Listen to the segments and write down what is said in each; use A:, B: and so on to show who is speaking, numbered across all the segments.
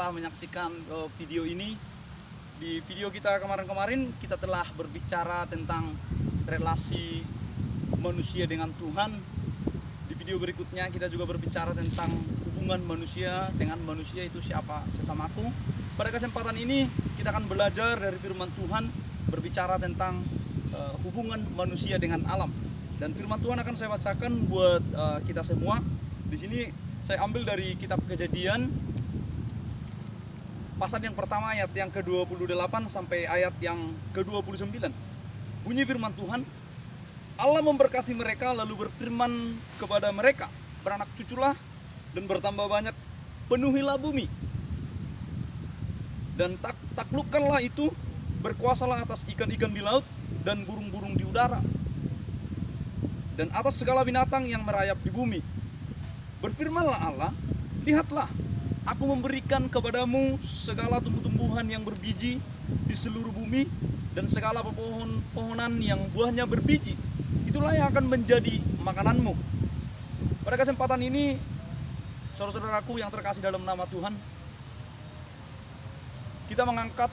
A: telah menyaksikan video ini. Di video kita kemarin-kemarin kita telah berbicara tentang relasi manusia dengan Tuhan. Di video berikutnya kita juga berbicara tentang hubungan manusia dengan manusia, itu siapa sesamaku. Pada kesempatan ini kita akan belajar dari firman Tuhan, berbicara tentang hubungan manusia dengan alam. Dan firman Tuhan akan saya bacakan buat kita semua. Di sini saya ambil dari kitab Kejadian pasal yang pertama ayat yang ke-28 sampai ayat yang ke-29. Bunyi firman Tuhan, Allah memberkati mereka lalu berfirman kepada mereka, beranak cuculah dan bertambah banyak, penuhilah bumi dan taklukkanlah itu, berkuasalah atas ikan-ikan di laut dan burung-burung di udara dan atas segala binatang yang merayap di bumi. Berfirmanlah Allah, lihatlah, aku memberikan kepadamu segala tumbuh-tumbuhan yang berbiji di seluruh bumi dan segala pepohonan yang buahnya berbiji. Itulah yang akan menjadi makananmu. Pada kesempatan ini, saudara-saudaraku yang terkasih dalam nama Tuhan, kita mengangkat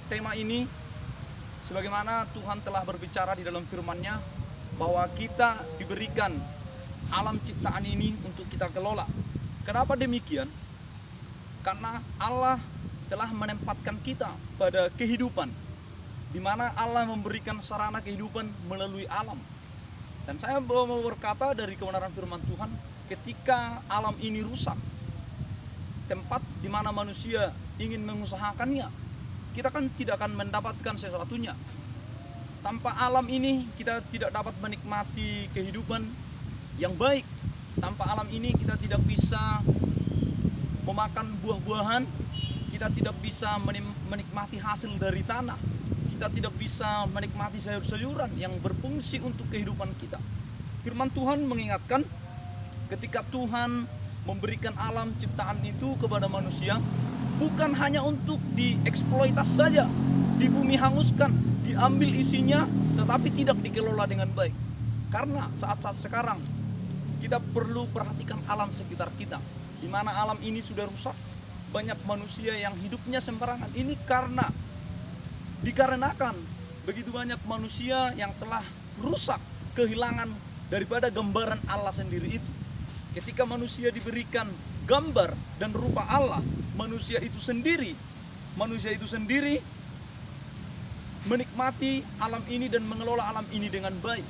A: tema ini sebagaimana Tuhan telah berbicara di dalam firman-Nya, bahwa kita diberikan alam ciptaan ini untuk kita kelola. Kenapa demikian? Karena Allah telah menempatkan kita pada kehidupan, di mana Allah memberikan sarana kehidupan melalui alam. Dan saya mau berkata dari kebenaran firman Tuhan, ketika alam ini rusak, tempat di mana manusia ingin mengusahakannya, kita kan tidak akan mendapatkan sesuatunya. Tanpa alam ini kita tidak dapat menikmati kehidupan yang baik. Tanpa alam ini kita tidak bisa memakan buah-buahan, kita tidak bisa menikmati hasil dari tanah, kita tidak bisa menikmati sayur-sayuran yang berfungsi untuk kehidupan kita. Firman Tuhan mengingatkan, ketika Tuhan memberikan alam ciptaan itu kepada manusia, bukan hanya untuk dieksploitasi saja, di bumi hanguskan, diambil isinya, tetapi tidak dikelola dengan baik. Karena saat-saat sekarang kita perlu perhatikan alam sekitar kita, di mana alam ini sudah rusak. Banyak manusia yang hidupnya sembarangan. Ini dikarenakan begitu banyak manusia yang telah rusak, kehilangan daripada gambaran Allah sendiri itu. Ketika manusia diberikan gambar dan rupa Allah, manusia itu sendiri menikmati alam ini dan mengelola alam ini dengan baik.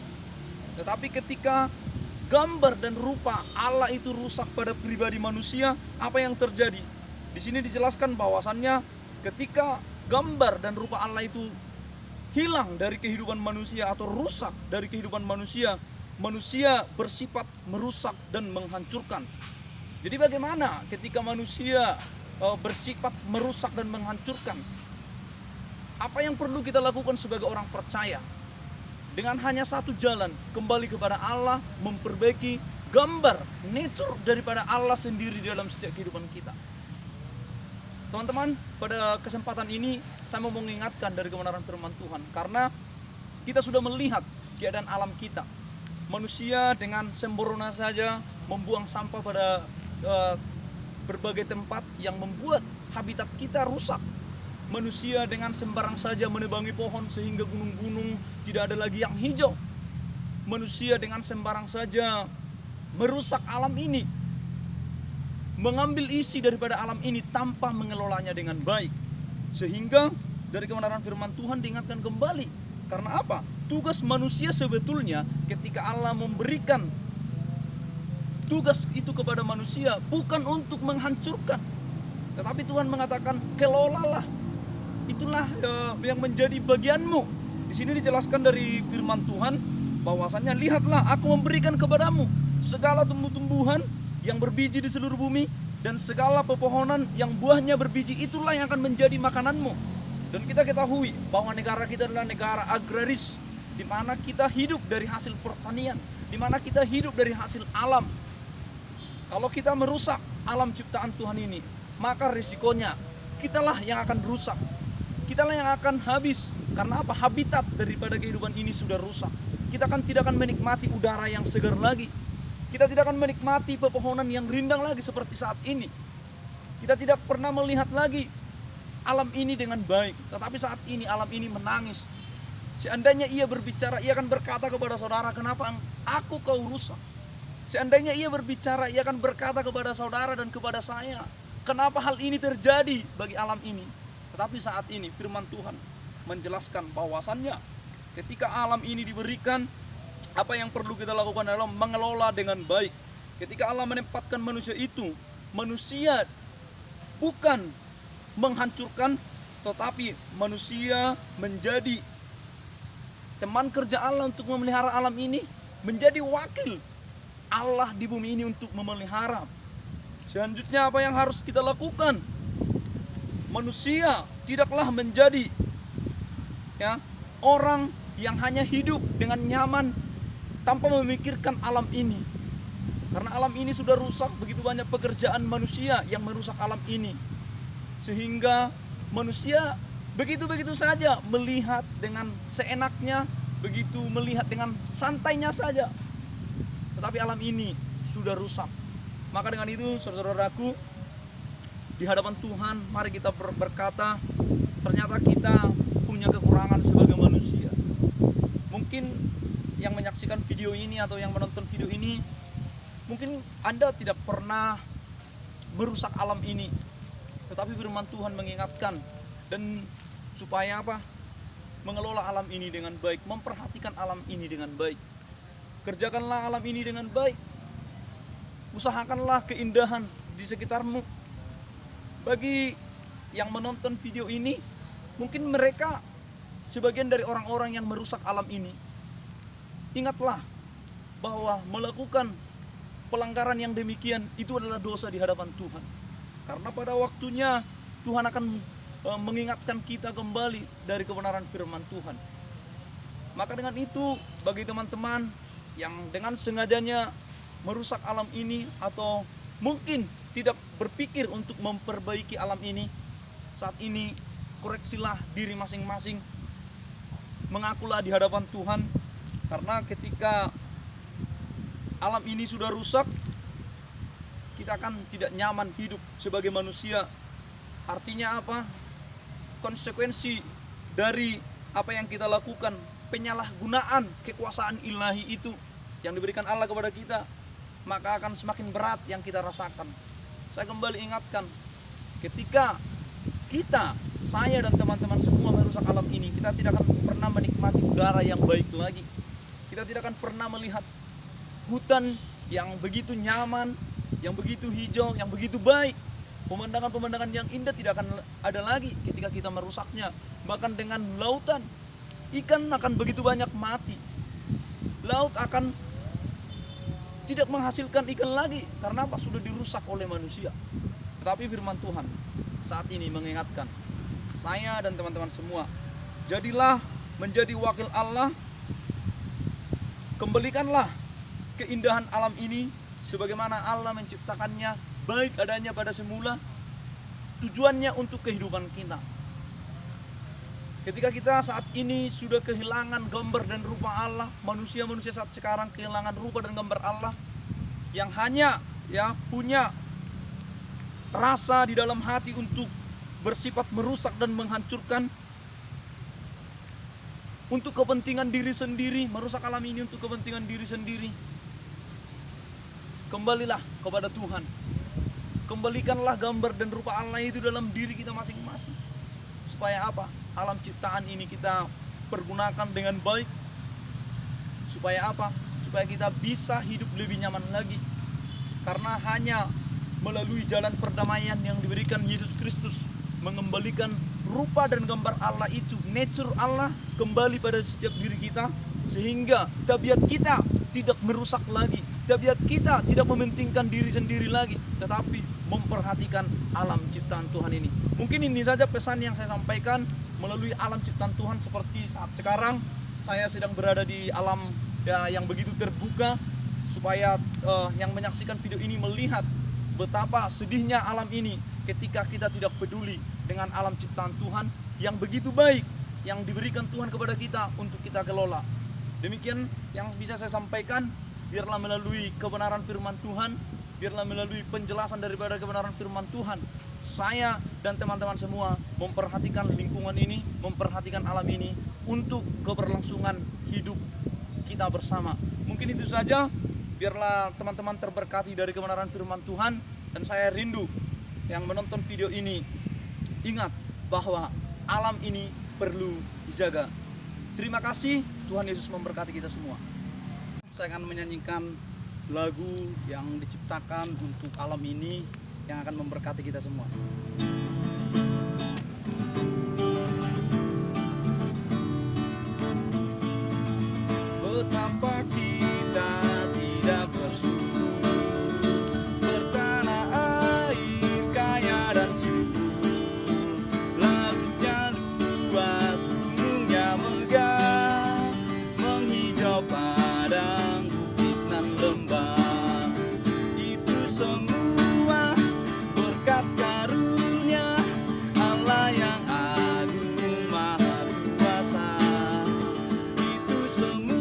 A: Tetapi ketika gambar dan rupa Allah itu rusak pada pribadi manusia, apa yang terjadi? Di sini dijelaskan bahwasannya ketika gambar dan rupa Allah itu hilang dari kehidupan manusia atau rusak dari kehidupan manusia, manusia bersifat merusak dan menghancurkan. Jadi bagaimana ketika manusia bersifat merusak dan menghancurkan? Apa yang perlu kita lakukan sebagai orang percaya? Dengan hanya satu jalan, kembali kepada Allah, memperbaiki gambar nature daripada Allah sendiri dalam setiap kehidupan kita. Teman-teman, pada kesempatan ini saya mau mengingatkan dari kebenaran firman Tuhan, karena kita sudah melihat keadaan alam kita. Manusia dengan sembrono saja membuang sampah pada berbagai tempat yang membuat habitat kita rusak. Manusia dengan sembarang saja menebangi pohon sehingga gunung-gunung tidak ada lagi yang hijau. Manusia dengan sembarang saja merusak alam ini, mengambil isi daripada alam ini tanpa mengelolanya dengan baik. Sehingga dari kebenaran firman Tuhan diingatkan kembali. Karena apa? Tugas manusia sebetulnya ketika Allah memberikan tugas itu kepada manusia bukan untuk menghancurkan, tetapi Tuhan mengatakan kelolalah. Itulah yang menjadi bagianmu. Di sini dijelaskan dari firman Tuhan bahwasannya, lihatlah, aku memberikan kepadamu segala tumbuh-tumbuhan yang berbiji di seluruh bumi dan segala pepohonan yang buahnya berbiji, itulah yang akan menjadi makananmu. Dan kita ketahui bahwa negara kita adalah negara agraris, di mana kita hidup dari hasil pertanian, di mana kita hidup dari hasil alam. Kalau kita merusak alam ciptaan Tuhan ini, maka risikonya kitalah yang akan rusak, kitalah yang akan habis. Karena apa? Habitat daripada kehidupan ini sudah rusak. Kita kan tidak akan menikmati udara yang segar lagi. Kita tidak akan menikmati pepohonan yang rindang lagi seperti saat ini. Kita tidak pernah melihat lagi alam ini dengan baik. Tetapi saat ini alam ini menangis. Seandainya ia berbicara, ia akan berkata kepada saudara, kenapa aku kau rusak? Seandainya ia berbicara, ia akan berkata kepada saudara dan kepada saya, kenapa hal ini terjadi bagi alam ini? Tetapi saat ini firman Tuhan menjelaskan bahwasannya ketika alam ini diberikan, apa yang perlu kita lakukan adalah mengelola dengan baik. Ketika Allah menempatkan manusia itu, manusia bukan menghancurkan, tetapi manusia menjadi teman kerja Allah untuk memelihara alam ini, menjadi wakil Allah di bumi ini untuk memelihara. Selanjutnya apa yang harus kita lakukan? Manusia tidaklah menjadi orang yang hanya hidup dengan nyaman tanpa memikirkan alam ini. Karena alam ini sudah rusak, begitu banyak pekerjaan manusia yang merusak alam ini. Sehingga manusia begitu-begitu saja melihat dengan seenaknya, begitu melihat dengan santainya saja. Tetapi alam ini sudah rusak. Maka dengan itu saudara-saudaraku, di hadapan Tuhan mari kita berkata, ternyata kita punya kekurangan sebagai manusia. Mungkin yang menyaksikan video ini atau yang menonton video ini, mungkin Anda tidak pernah merusak alam ini. Tetapi firman Tuhan mengingatkan, dan supaya apa? Mengelola alam ini dengan baik, memperhatikan alam ini dengan baik. Kerjakanlah alam ini dengan baik. Usahakanlah keindahan di sekitarmu. Bagi yang menonton video ini, mungkin mereka sebagian dari orang-orang yang merusak alam ini. Ingatlah bahwa melakukan pelanggaran yang demikian itu adalah dosa di hadapan Tuhan. Karena pada waktunya Tuhan akan mengingatkan kita kembali dari kebenaran firman Tuhan. Maka dengan itu, bagi teman-teman yang dengan sengajanya merusak alam ini atau mungkin tidak berpikir untuk memperbaiki alam ini, saat ini koreksilah diri masing-masing, mengakulah di hadapan Tuhan. Karena ketika alam ini sudah rusak, kita akan tidak nyaman hidup sebagai manusia. Artinya apa? Konsekuensi dari apa yang kita lakukan, penyalahgunaan kekuasaan ilahi itu yang diberikan Allah kepada kita, maka akan semakin berat yang kita rasakan. Saya kembali ingatkan, ketika kita, saya dan teman-teman semua merusak alam ini, kita tidak akan pernah menikmati udara yang baik lagi. Kita tidak akan pernah melihat hutan yang begitu nyaman, yang begitu hijau, yang begitu baik. Pemandangan-pemandangan yang indah tidak akan ada lagi ketika kita merusaknya. Bahkan dengan lautan, ikan akan begitu banyak mati. Laut akan tidak menghasilkan ikan lagi. Karena apa? Sudah dirusak oleh manusia. Tetapi firman Tuhan saat ini mengingatkan saya dan teman-teman semua, jadilah menjadi wakil Allah. Kembalikanlah keindahan alam ini sebagaimana Allah menciptakannya, baik adanya pada semula. Tujuannya untuk kehidupan kita. Ketika kita saat ini sudah kehilangan gambar dan rupa Allah, manusia-manusia saat sekarang kehilangan rupa dan gambar Allah, yang hanya punya rasa di dalam hati untuk bersifat merusak dan menghancurkan untuk kepentingan diri sendiri, merusak alam ini untuk kepentingan diri sendiri. Kembalilah kepada Tuhan. Kembalikanlah gambar dan rupa Allah itu dalam diri kita masing-masing. Supaya apa? Alam ciptaan ini kita pergunakan dengan baik. Supaya apa? Supaya kita bisa hidup lebih nyaman lagi. Karena hanya melalui jalan perdamaian yang diberikan Yesus Kristus, mengembalikan rupa dan gambar Allah itu, nature Allah kembali pada setiap diri kita, sehingga tabiat kita tidak merusak lagi. Tabiat kita tidak mementingkan diri sendiri lagi, tetapi memperhatikan alam ciptaan Tuhan ini. Mungkin ini saja pesan yang saya sampaikan melalui alam ciptaan Tuhan. Seperti saat sekarang saya sedang berada di alam yang begitu terbuka, supaya yang menyaksikan video ini melihat betapa sedihnya alam ini ketika kita tidak peduli dengan alam ciptaan Tuhan yang begitu baik, yang diberikan Tuhan kepada kita untuk kita kelola. Demikian yang bisa saya sampaikan. Biarlah melalui kebenaran firman Tuhan, biarlah melalui penjelasan daripada kebenaran firman Tuhan, saya dan teman-teman semua memperhatikan lingkungan ini, memperhatikan alam ini untuk keberlangsungan hidup kita bersama. Mungkin itu saja. Biarlah teman-teman terberkati dari kebenaran firman Tuhan, dan saya rindu yang menonton video ini ingat bahwa alam ini perlu dijaga. Terima kasih, Tuhan Yesus memberkati kita semua. Saya akan menyanyikan lagu yang diciptakan untuk alam ini yang akan memberkati kita semua. Betapa kita tidak bersyukur, bertanah air kaya dan subur, lautnya luas, gunungnya megah, menghijau padang, bukit dan lembah. Itu semua berkat karunia Allah yang agung maha kuasa. Itu semua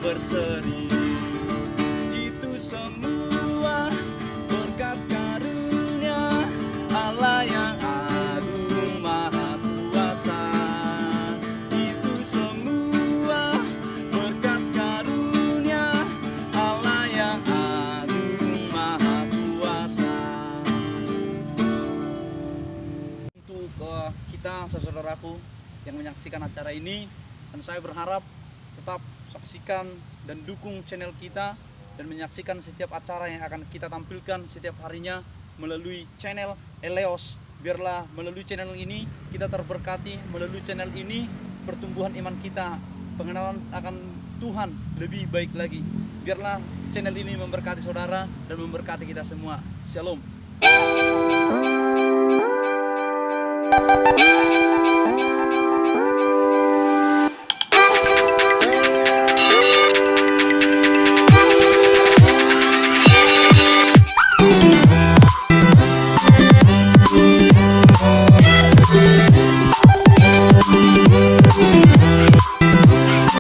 A: berseri. Itu semua berkat karunia Allah yang agung maha kuasa. Itu semua berkat karunia Allah yang agung maha kuasa. Untuk kita saudaraku yang menyaksikan acara ini, dan saya berharap tetap saksikan dan dukung channel kita dan menyaksikan setiap acara yang akan kita tampilkan setiap harinya melalui channel Eleos. Biarlah melalui channel ini kita terberkati, melalui channel ini pertumbuhan iman kita, pengenalan akan Tuhan lebih baik lagi. Biarlah channel ini memberkati saudara dan memberkati kita semua. Shalom.